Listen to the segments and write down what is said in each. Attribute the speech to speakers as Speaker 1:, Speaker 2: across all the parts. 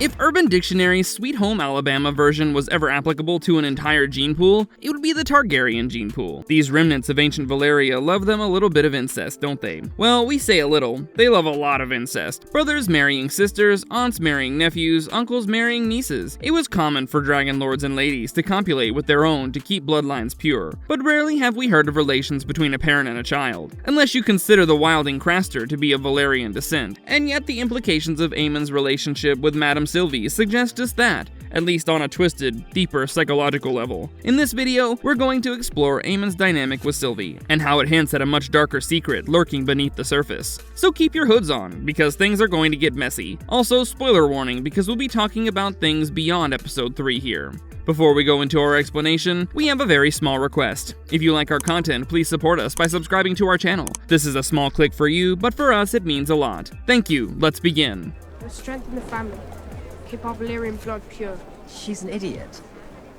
Speaker 1: If Urban Dictionary's Sweet Home Alabama version was ever applicable to an entire gene pool, it would be the Targaryen gene pool. These remnants of ancient Valyria love them a little bit of incest, don't they? Well, we say a little. They love a lot of incest. Brothers marrying sisters, aunts marrying nephews, uncles marrying nieces. It was common for dragonlords and ladies to copulate with their own to keep bloodlines pure, but rarely have we heard of relations between a parent and a child, unless you consider the wildling Craster to be of Valyrian descent. And yet the implications of Aemond's relationship with Madame Sylvie suggest just that, at least on a twisted, deeper psychological level. In this video, we're going to explore Aemond's dynamic with Sylvie, and how it hints at a much darker secret lurking beneath the surface. So keep your hoods on, because things are going to get messy. Also, spoiler warning, because we'll be talking about things beyond episode 3 here. Before we go into our explanation, we have a very small request. If you like our content, please support us by subscribing to our channel. This is a small click for you, but for us it means a lot. Thank you, let's begin.
Speaker 2: Let's strengthen the family. Keep our Valyrian blood pure.
Speaker 3: She's an idiot.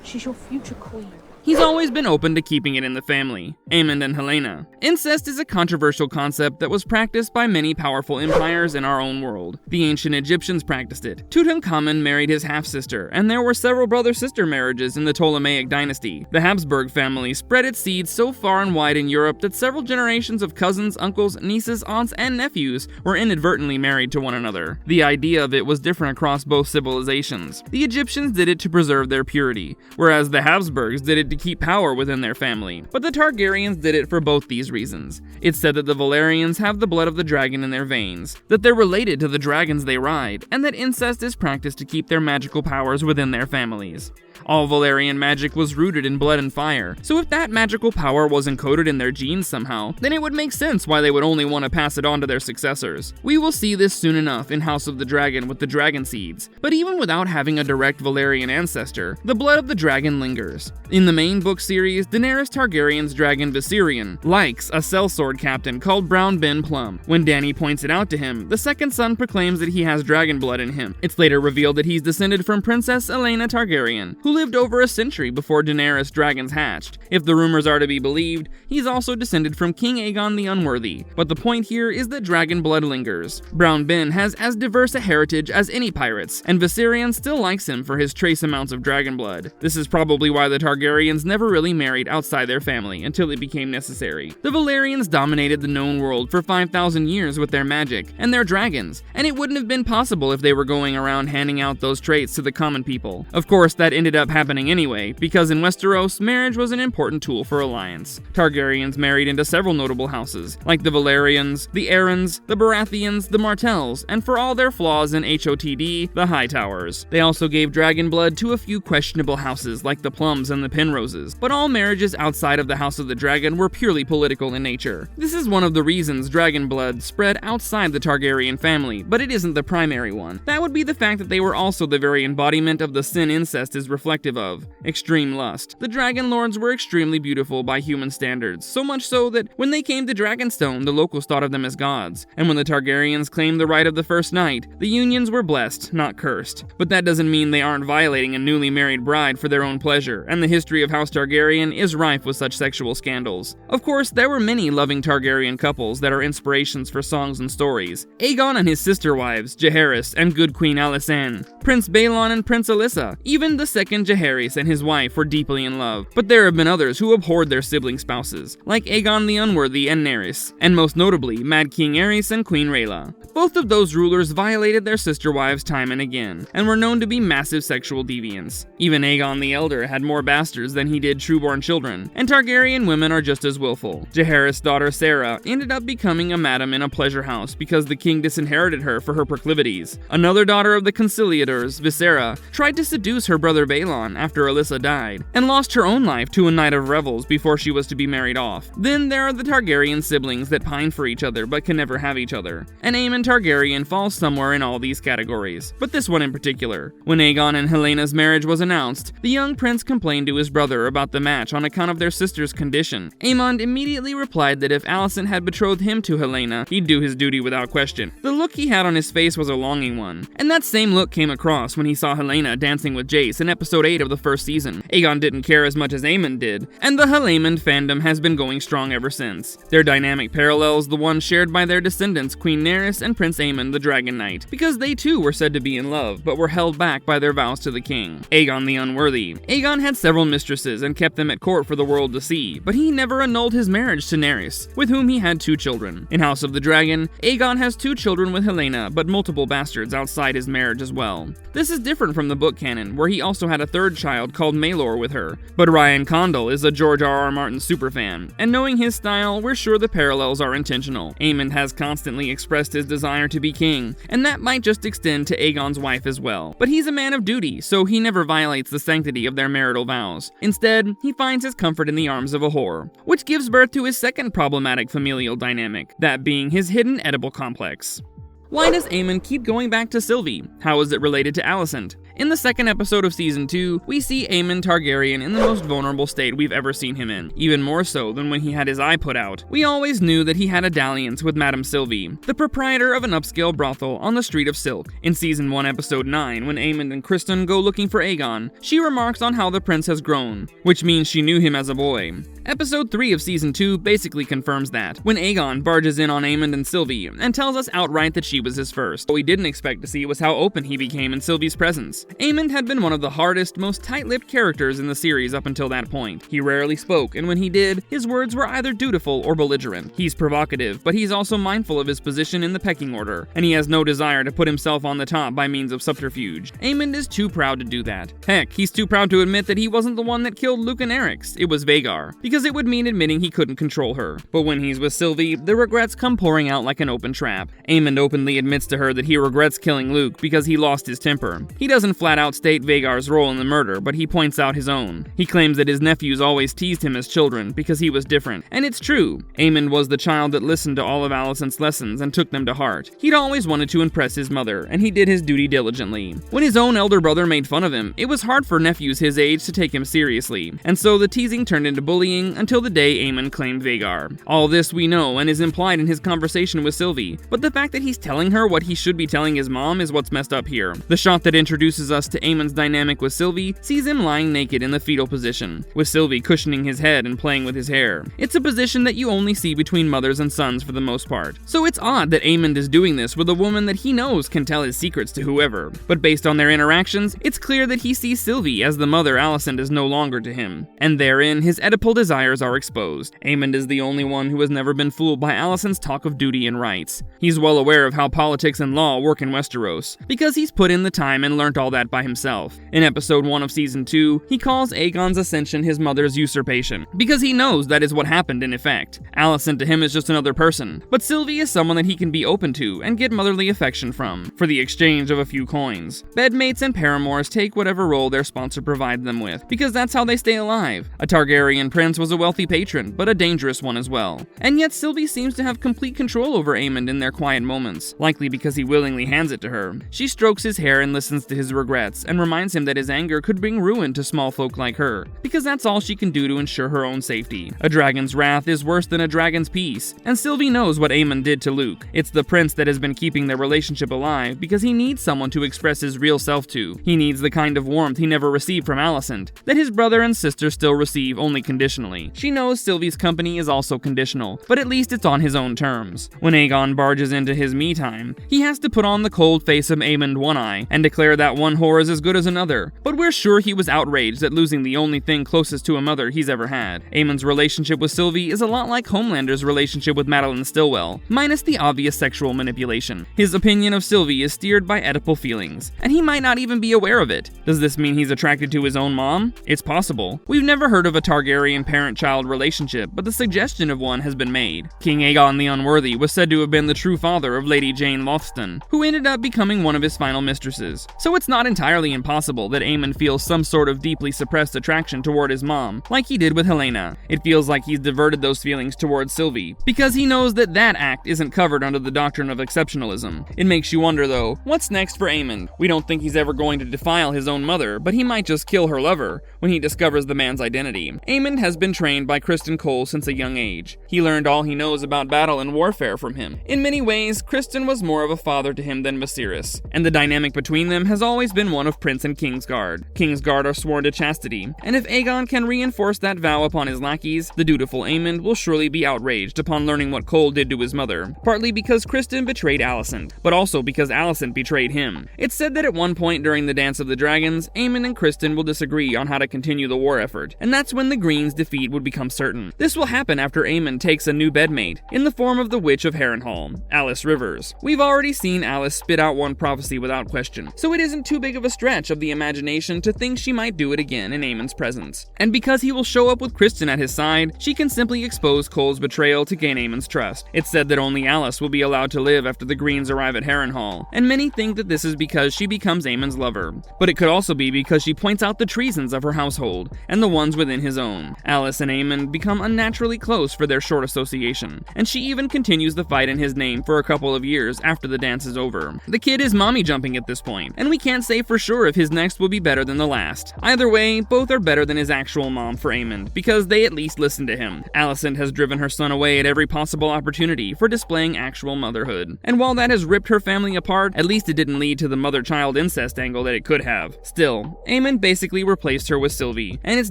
Speaker 2: She's your future queen.
Speaker 1: He's always been open to keeping it in the family. Aemond and Helaena. Incest is a controversial concept that was practiced by many powerful empires in our own world. The ancient Egyptians practiced it. Tutankhamun married his half-sister, and there were several brother-sister marriages in the Ptolemaic dynasty. The Habsburg family spread its seeds so far and wide in Europe that several generations of cousins, uncles, nieces, aunts, and nephews were inadvertently married to one another. The idea of it was different across both civilizations. The Egyptians did it to preserve their purity, whereas the Habsburgs did it to keep power within their family. But the Targaryens did it for both these reasons. It's said that the Valyrians have the blood of the dragon in their veins, that they're related to the dragons they ride, and that incest is practiced to keep their magical powers within their families. All Valyrian magic was rooted in blood and fire, so if that magical power was encoded in their genes somehow, then it would make sense why they would only want to pass it on to their successors. We will see this soon enough in House of the Dragon with the dragon seeds, but even without having a direct Valyrian ancestor, the blood of the dragon lingers. In the main book series, Daenerys Targaryen's dragon Viserion likes a sellsword captain called Brown Ben Plum. When Dany points it out to him, the second son proclaims that he has dragon blood in him. It's later revealed that he's descended from Princess Aelena Targaryen, who lived over a century before Daenerys' dragons hatched. If the rumors are to be believed, he's also descended from King Aegon the Unworthy, but the point here is that dragon blood lingers. Brown Ben has as diverse a heritage as any pirates, and Viserion still likes him for his trace amounts of dragon blood. This is probably why the Targaryens never really married outside their family until it became necessary. The Valyrians dominated the known world for 5,000 years with their magic and their dragons, and it wouldn't have been possible if they were going around handing out those traits to the common people. Of course, that ended up happening anyway, because in Westeros, marriage was an important tool for alliance. Targaryens married into several notable houses, like the Valerians, the Arryns, the Baratheons, the Martells, and for all their flaws in HOTD, the Hightowers. They also gave dragon blood to a few questionable houses like the Plums and the Penroses, but all marriages outside of the House of the Dragon were purely political in nature. This is one of the reasons dragon blood spread outside the Targaryen family, but it isn't the primary one. That would be the fact that they were also the very embodiment of the sin incest is reflective of: extreme lust. The dragonlords were extremely beautiful by human standards, so much so that when they came to Dragonstone, the locals thought of them as gods, and when the Targaryens claimed the right of the first night, the unions were blessed, not cursed. But that doesn't mean they aren't violating a newly married bride for their own pleasure, and the history of House Targaryen is rife with such sexual scandals. Of course, there were many loving Targaryen couples that are inspirations for songs and stories. Aegon and his sister wives, Jaehaerys and good Queen Alysanne, Prince Baelon and Prince Alyssa, even the second Jaehaerys and his wife were deeply in love. But there have been others who abhorred their sibling spouses, like Aegon the Unworthy and Nerys, and most notably, Mad King Aerys and Queen Rhaella. Both of those rulers violated their sister wives time and again, and were known to be massive sexual deviants. Even Aegon the Elder had more bastards than he did trueborn children, and Targaryen women are just as willful. Jaehaerys' daughter Sarah ended up becoming a madam in a pleasure house because the king disinherited her for her proclivities. Another daughter of the conciliators, Visera, tried to seduce her brother Baelon after Alyssa died, and lost her own life to a night of revels before she was to be married off. Then there are the Targaryen siblings that pine for each other but can never have each other, and Aemond Targaryen falls somewhere in all these categories, but this one in particular. When Aegon and Helena's marriage was announced, the young prince complained to his brother about the match on account of their sister's condition. Aemond immediately replied that if Alicent had betrothed him to Helaena, he'd do his duty without question. The look he had on his face was a longing one, and that same look came across when he saw Helaena dancing with Jace in episode episode 8 of the first season. Aegon didn't care as much as Aemond did, and the Aemond fandom has been going strong ever since. Their dynamic parallels the one shared by their descendants Queen Nerys and Prince Aemond the Dragon Knight, because they too were said to be in love, but were held back by their vows to the king. Aegon the Unworthy. Aegon had several mistresses and kept them at court for the world to see, but he never annulled his marriage to Nerys, with whom he had 2 children. In House of the Dragon, Aegon has 2 children with Helaena, but multiple bastards outside his marriage as well. This is different from the book canon, where he also had a 3rd child called Maelor with her. But Ryan Condal is a George R.R. Martin superfan, and knowing his style, we're sure the parallels are intentional. Aemond has constantly expressed his desire to be king, and that might just extend to Aegon's wife as well. But he's a man of duty, so he never violates the sanctity of their marital vows. Instead, he finds his comfort in the arms of a whore, which gives birth to his second problematic familial dynamic, that being his hidden Oedipal complex. Why does Aemond keep going back to Sylvie? How is it related to Alicent? In the second episode of Season 2, we see Aemond Targaryen in the most vulnerable state we've ever seen him in, even more so than when he had his eye put out. We always knew that he had a dalliance with Madame Sylvie, the proprietor of an upscale brothel on the Street of Silk. In Season 1, Episode 9, when Aemond and Criston go looking for Aegon, she remarks on how the prince has grown, which means she knew him as a boy. Episode 3 of Season 2 basically confirms that, when Aegon barges in on Aemond and Sylvie and tells us outright that she was his first. What we didn't expect to see was how open he became in Sylvie's presence. Aemond had been one of the hardest, most tight-lipped characters in the series up until that point. He rarely spoke, and when he did, his words were either dutiful or belligerent. He's provocative, but he's also mindful of his position in the pecking order, and he has no desire to put himself on the top by means of subterfuge. Aemond is too proud to do that. Heck, he's too proud to admit that he wasn't the one that killed Luke and Eryx. It was Vhagar, because it would mean admitting he couldn't control her. But when he's with Sylvie, the regrets come pouring out like an open trap. Aemond openly admits to her that he regrets killing Luke because he lost his temper. He doesn't flat out state Vhagar's role in the murder, but he points out his own. He claims that his nephews always teased him as children because he was different, and it's true. Aemond was the child that listened to all of Alicent's lessons and took them to heart. He'd always wanted to impress his mother, and he did his duty diligently. When his own elder brother made fun of him, it was hard for nephews his age to take him seriously, and so the teasing turned into bullying until the day Aemond claimed Vhagar. All this we know and is implied in his conversation with Sylvie, but the fact that he's telling her what he should be telling his mom is what's messed up here. The shot that introduces us to Aemond's dynamic with Sylvie sees him lying naked in the fetal position, with Sylvie cushioning his head and playing with his hair. It's a position that you only see between mothers and sons for the most part, so it's odd that Aemond is doing this with a woman that he knows can tell his secrets to whoever. But based on their interactions, it's clear that he sees Sylvie as the mother Alicent is no longer to him, and therein his Oedipal desires are exposed. Aemond is the only one who has never been fooled by Alicent's talk of duty and rights. He's well aware of how politics and law work in Westeros, because he's put in the time and learnt all that by himself. In episode 1 of season 2, he calls Aegon's ascension his mother's usurpation, because he knows that is what happened in effect. Alicent to him is just another person, but Sylvie is someone that he can be open to and get motherly affection from, for the exchange of a few coins. Bedmates and paramours take whatever role their sponsor provides them with, because that's how they stay alive. A Targaryen prince was a wealthy patron, but a dangerous one as well. And yet Sylvie seems to have complete control over Aemond in their quiet moments, likely because he willingly hands it to her. She strokes his hair and listens to his regrets, and reminds him that his anger could bring ruin to small folk like her, because that's all she can do to ensure her own safety. A dragon's wrath is worse than a dragon's peace, and Sylvie knows what Aemond did to Luke. It's the prince that has been keeping their relationship alive, because he needs someone to express his real self to. He needs the kind of warmth he never received from Alicent, that his brother and sister still receive only conditionally. She knows Sylvie's company is also conditional, but at least it's on his own terms. When Aegon barges into his me time, he has to put on the cold face of Aemond One-Eye, and declare that one whore is as good as another, but we're sure he was outraged at losing the only thing closest to a mother he's ever had. Aemond's relationship with Sylvie is a lot like Homelander's relationship with Madeline Stillwell, minus the obvious sexual manipulation. His opinion of Sylvie is steered by Oedipal feelings, and he might not even be aware of it. Does this mean he's attracted to his own mom? It's possible. We've never heard of a Targaryen parent-child relationship, but the suggestion of one has been made. King Aegon the Unworthy was said to have been the true father of Lady Jane Lothston, who ended up becoming one of his final mistresses. So it's not entirely impossible that Aemond feels some sort of deeply suppressed attraction toward his mom, like he did with Helaena. It feels like he's diverted those feelings towards Sylvie, because he knows that that act isn't covered under the doctrine of exceptionalism. It makes you wonder though, what's next for Aemond? We don't think he's ever going to defile his own mother, but he might just kill her lover when he discovers the man's identity. Aemond has been trained by Criston Cole since a young age. He learned all he knows about battle and warfare from him. In many ways, Criston was more of a father to him than Viserys, and the dynamic between them has always always been one of Prince and Kingsguard. Kingsguard are sworn to chastity, and if Aegon can reinforce that vow upon his lackeys, the dutiful Aemond will surely be outraged upon learning what Cole did to his mother, partly because Criston betrayed Alicent, but also because Alicent betrayed him. It's said that at one point during the Dance of the Dragons, Aemond and Criston will disagree on how to continue the war effort, and that's when the Green's defeat would become certain. This will happen after Aemond takes a new bedmate, in the form of the Witch of Harrenhal, Alice Rivers. We've already seen Alice spit out one prophecy without question, so it isn't too big of a stretch of the imagination to think she might do it again in Aemond's presence. And because he will show up with Criston at his side, she can simply expose Cole's betrayal to gain Aemond's trust. It's said that only Alice will be allowed to live after the Greens arrive at Harrenhal, and many think that this is because she becomes Aemond's lover. But it could also be because she points out the treasons of her household, and the ones within his own. Alice and Aemond become unnaturally close for their short association, and she even continues the fight in his name for a couple of years after the dance is over. The kid is mommy jumping at this point, and we can't say for sure if his next will be better than the last. Either way, both are better than his actual mom for Aemond, because they at least listen to him. Alicent has driven her son away at every possible opportunity for displaying actual motherhood. And while that has ripped her family apart, at least it didn't lead to the mother-child incest angle that it could have. Still, Aemond basically replaced her with Sylvie, and is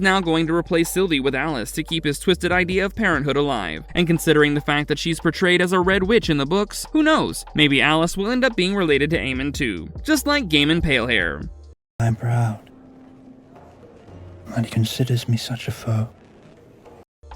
Speaker 1: now going to replace Sylvie with Alice to keep his twisted idea of parenthood alive. And considering the fact that she's portrayed as a red witch in the books, who knows? Maybe Alice will end up being related to Aemond too, just like Gaiman Palehair.
Speaker 3: I'm proud that he considers me such a foe.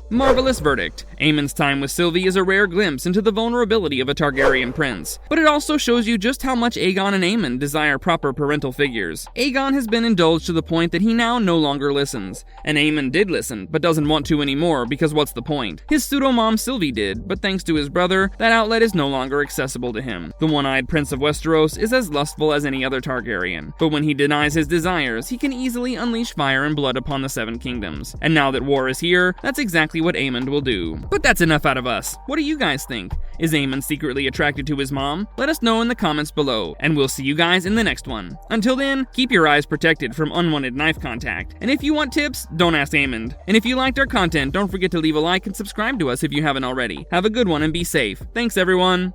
Speaker 1: Marvelous verdict. Aemond's time with Sylvie is a rare glimpse into the vulnerability of a Targaryen prince, but it also shows you just how much Aegon and Aemond desire proper parental figures. Aegon has been indulged to the point that he now no longer listens, and Aemond did listen, but doesn't want to anymore because what's the point? His pseudo-mom Sylvie did, but thanks to his brother, that outlet is no longer accessible to him. The one-eyed Prince of Westeros is as lustful as any other Targaryen, but when he denies his desires, he can easily unleash fire and blood upon the Seven Kingdoms. And now that war is here, that's exactly what Aemond will do. But that's enough out of us. What do you guys think? Is Aemond secretly attracted to his mom? Let us know in the comments below, and we'll see you guys in the next one. Until then, keep your eyes protected from unwanted knife contact. And if you want tips, don't ask Aemond. And if you liked our content, don't forget to leave a like and subscribe to us if you haven't already. Have a good one and be safe. Thanks everyone!